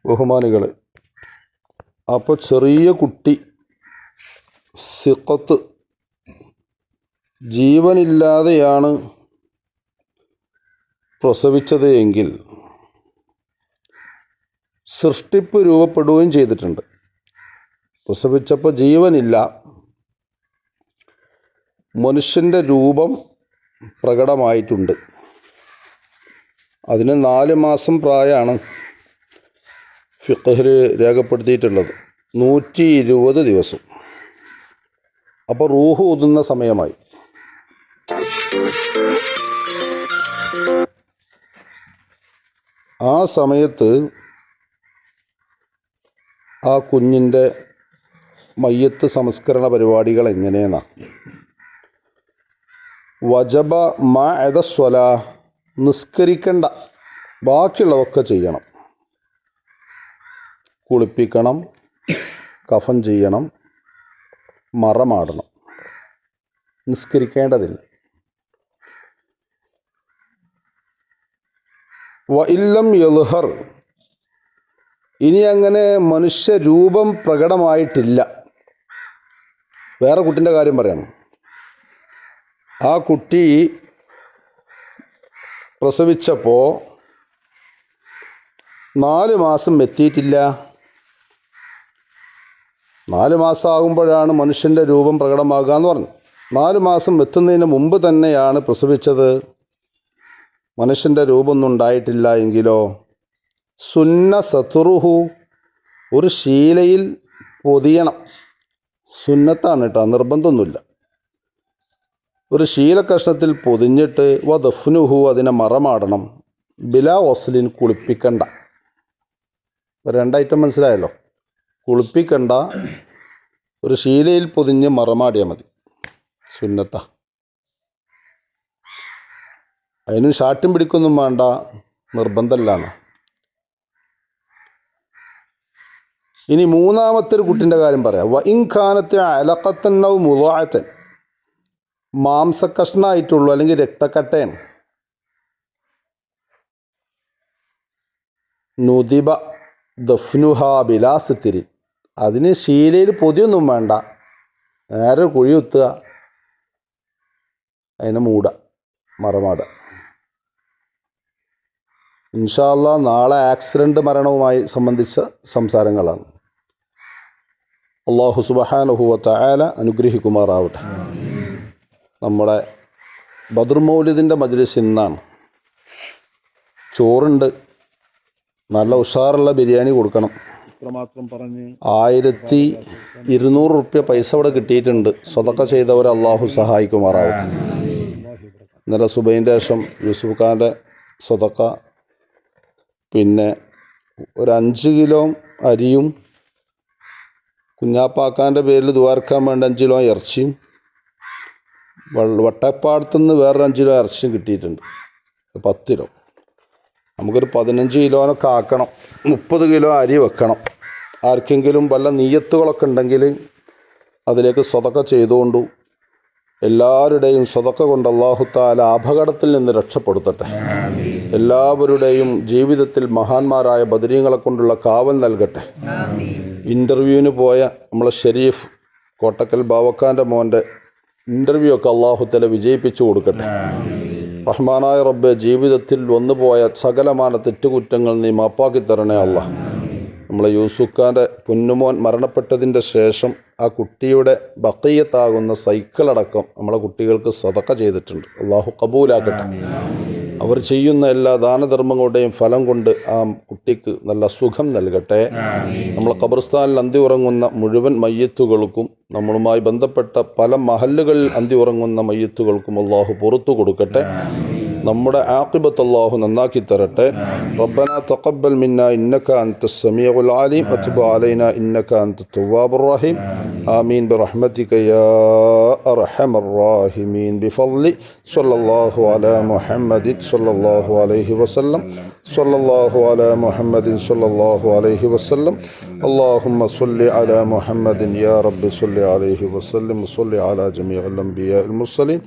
ബഹുമാനികൾ, അപ്പോൾ ചെറിയ കുട്ടി സിഖത്ത് ജീവനില്ലാതെയാണ് പ്രസവിച്ചത് എങ്കിൽ സൃഷ്ടിപ്പ് രൂപപ്പെടുകയും ചെയ്തിട്ടുണ്ട്. പ്രസവിച്ചപ്പോൾ ജീവനില്ല, മനുഷ്യൻ്റെ രൂപം പ്രകടമായിട്ടുണ്ട്. അതിന് 4 മാസം പ്രായമാണ് ഫിഖ്ഹിൽ രേഖപ്പെടുത്തിയിട്ടുള്ളത്, 120 ദിവസം. അപ്പോൾ റൂഹ് ഊതുന്ന സമയമായി. ആ സമയത്ത് ആ കുഞ്ഞിൻ്റെ മയ്യത്ത് സംസ്കരണ പരിപാടികൾ എങ്ങനെയാണ്? വജബ മഅദ സ്വലാ, നിസ്കരിക്കണ്ട, ബാക്കിയുള്ളതൊക്കെ ചെയ്യണം. കുളിപ്പിക്കണം, കഫൻ ചെയ്യണം, മറമാടണം, നിസ്കരിക്കേണ്ടതില്ല. വ ഇല്ലം യൽഹർ, ഇനി അങ്ങനെ മനുഷ്യരൂപം പ്രകടമായിട്ടില്ല. വേറെ കുട്ടിൻ്റെ കാര്യം പറയണം. ആ കുട്ടി പ്രസവിച്ചപ്പോൾ 4 മാസം എത്തിയിട്ടില്ല. 4 മാസം ആകുമ്പോഴാണ് മനുഷ്യൻ്റെ രൂപം പ്രകടമാകുക എന്ന് പറഞ്ഞു. 4 മാസം എത്തുന്നതിന് മുമ്പ് തന്നെയാണ് പ്രസവിച്ചത്, മനുഷ്യൻ്റെ രൂപമൊന്നും ഉണ്ടായിട്ടില്ല എങ്കിലോ സുന്ന സതുറുഹു, ഒരു ശീലയിൽ പൊതിയണം. സുന്നത്താണ് കേട്ടോ, നിർബന്ധമൊന്നുമില്ല. ഒരു ശീലക്കഷ്ണത്തിൽ പൊതിഞ്ഞിട്ട് വദഫ്നുഹു, അതിനെ മറമാടണം. ബിലാ വസ്ലിൻ, കുളിപ്പിക്കണ്ട. 2 ഐറ്റം മനസ്സിലായല്ലോ. കുളിപ്പിക്കണ്ട, ഒരു ശീലയിൽ പൊതിഞ്ഞ് മറമാടിയാൽ മതി, സുന്നത്ത. അതിന് ഷാട്ടും പിടിക്കൊന്നും വേണ്ട, നിർബന്ധമല്ലാന്ന്. ഇനി മൂന്നാമത്തെ ഒരു കുട്ടിൻ്റെ കാര്യം പറയാം. വ ഇൻഖാനത്തെ അലഖത്തൻ ഔ മുളഅത്തൻ, മാംസക്കഷ്ണമായിട്ടുള്ളൂ അല്ലെങ്കിൽ രക്തക്കട്ടയാണ്. നുദിബ ദഫ്നുഹാ ബിലാസിത്തിരി, അതിന് ശീലയിൽ പൊതിയൊന്നും വേണ്ട, നേരെ കുഴി കുത്തുക, അതിനെ മൂടുക, മറമാടുക. ഇൻഷാ അല്ലാഹ് നാളെ ആക്സിഡൻ്റ് മരണവുമായി സംബന്ധിച്ച സംസാരങ്ങളാണ്. അല്ലാഹു സുബ്ഹാനഹു വ തആല അനുഗ്രഹിക്കുമാറാവട്ടെ. നമ്മുടെ ബദ്ർ മൗലിദിൻ്റെ മജ്ലിസ് ഇന്നാണ്. ചോറുണ്ട്, നല്ല ഉഷാറുള്ള ബിരിയാണി കൊടുക്കണം. 1200 റുപ്യ പൈസ ഇവിടെ കിട്ടിയിട്ടുണ്ട്. സ്വതക്ക ചെയ്തവരെ അള്ളാഹു സഹായിക്കുമാറാവട്ടെ. ഇന്നലെ സുബൈൻ്റെ ശേഷം യൂസുഫ് ഖാൻ്റെ സ്വതക്ക, പിന്നെ ഒരു 5 കിലോ അരിയും കുഞ്ഞാപ്പാക്കാൻ്റെ പേരിൽ ദ്വാരക്കാൻ വേണ്ടി 5 കിലോ ഇറച്ചിയും, വട്ടപ്പാടത്തുനിന്ന് വേറൊരു 5 കിലോ ഇറച്ചിയും കിട്ടിയിട്ടുണ്ട്. 10 കിലോ. നമുക്കൊരു 15 കിലോനൊക്കെ ആക്കണം. 30 കിലോ അരി വെക്കണം. ആർക്കെങ്കിലും വല്ല നീയത്തുകളൊക്കെ ഉണ്ടെങ്കിൽ അതിലേക്ക് സ്വതക്ക ചെയ്തുകൊണ്ടു. എല്ലാവരുടെയും സ്വതക്ക കൊണ്ട് അല്ലാഹു തആല അപകടത്തിൽ നിന്ന് രക്ഷപ്പെടുത്തട്ടെ. എല്ലാവരുടെയും ജീവിതത്തിൽ മഹാന്മാരായ ബദരീങ്ങളെ കൊണ്ടുള്ള കാവൽ നൽകട്ടെ. ഇൻ്റർവ്യൂവിന് പോയ നമ്മളെ ഷെരീഫ് കോട്ടക്കൽ ബാവക്കാൻ്റെ മോൻ്റെ ഇൻ്റർവ്യൂ ഒക്കെ അല്ലാഹു തആല വിജയിപ്പിച്ചു കൊടുക്കട്ടെ. റഹ്മാനായ റബ്ബെ, ജീവിതത്തിൽ വന്നുപോയ സകലമാന തെറ്റുകുറ്റങ്ങൾ നീ മാപ്പാക്കി തരണേ അല്ലാഹ്. നമ്മളെ യൂസുഫ് ഖാൻ്റെ പൊന്നുമോൻ മരണപ്പെട്ടതിൻ്റെ ശേഷം ആ കുട്ടിയുടെ ബഖിയത്താകുന്ന സൈക്കിളടക്കം നമ്മളെ കുട്ടികൾക്ക് സദഖ ചെയ്തിട്ടുണ്ട്. അള്ളാഹു കബൂലാക്കട്ടെ. അവർ ചെയ്യുന്ന എല്ലാ ദാനധർമ്മങ്ങളുടെയും ഫലം കൊണ്ട് ആ കുട്ടിക്ക് നല്ല സുഖം നൽകട്ടെ. നമ്മളെ ഖബർസ്ഥാനിൽ അന്തി ഉറങ്ങുന്ന മുഴുവൻ മയ്യത്തുകൾക്കും നമ്മളുമായി ബന്ധപ്പെട്ട പല മഹല്ലുകളിൽ അന്തി ഉറങ്ങുന്ന മയ്യത്തുകൾക്കും അള്ളാഹു പുറത്തു കൊടുക്കട്ടെ. നമ്മുടെ ആഖിബത്ത് അല്ലാഹു നന്നാക്കി തരട്ടെ. റബ്ബനാ തഖബ്ബൽ മിന്നാ ഇന്നക അൻതസ് സമീഉൽ അലീം വതുബ് അലൈനാ ഇന്നക അൻതത് തവ്വാബുർ റഹീം. ആമീൻ ബിറഹ്മതിക യാ അർഹമർ റഹീമീൻ ബിഫളി സ്വല്ലല്ലാഹു അലാ മുഹമ്മദിൻ സ്വല്ലല്ലാഹു അലൈഹി വസല്ലം സ്വല്ലല്ലാഹു അലാ മുഹമ്മദിൻ സ്വല്ലല്ലാഹു അലൈഹി വസല്ലം. അല്ലാഹുമ്മ സ്വല്ലി അലാ മുഹമ്മദിൻ യാ റബ്ബി സ്വല്ലി അലൈഹി വസല്ലം വസ്വല്ലി അലാ ജമീഇൽ അംബിയാഇൽ മുർസലീൻ.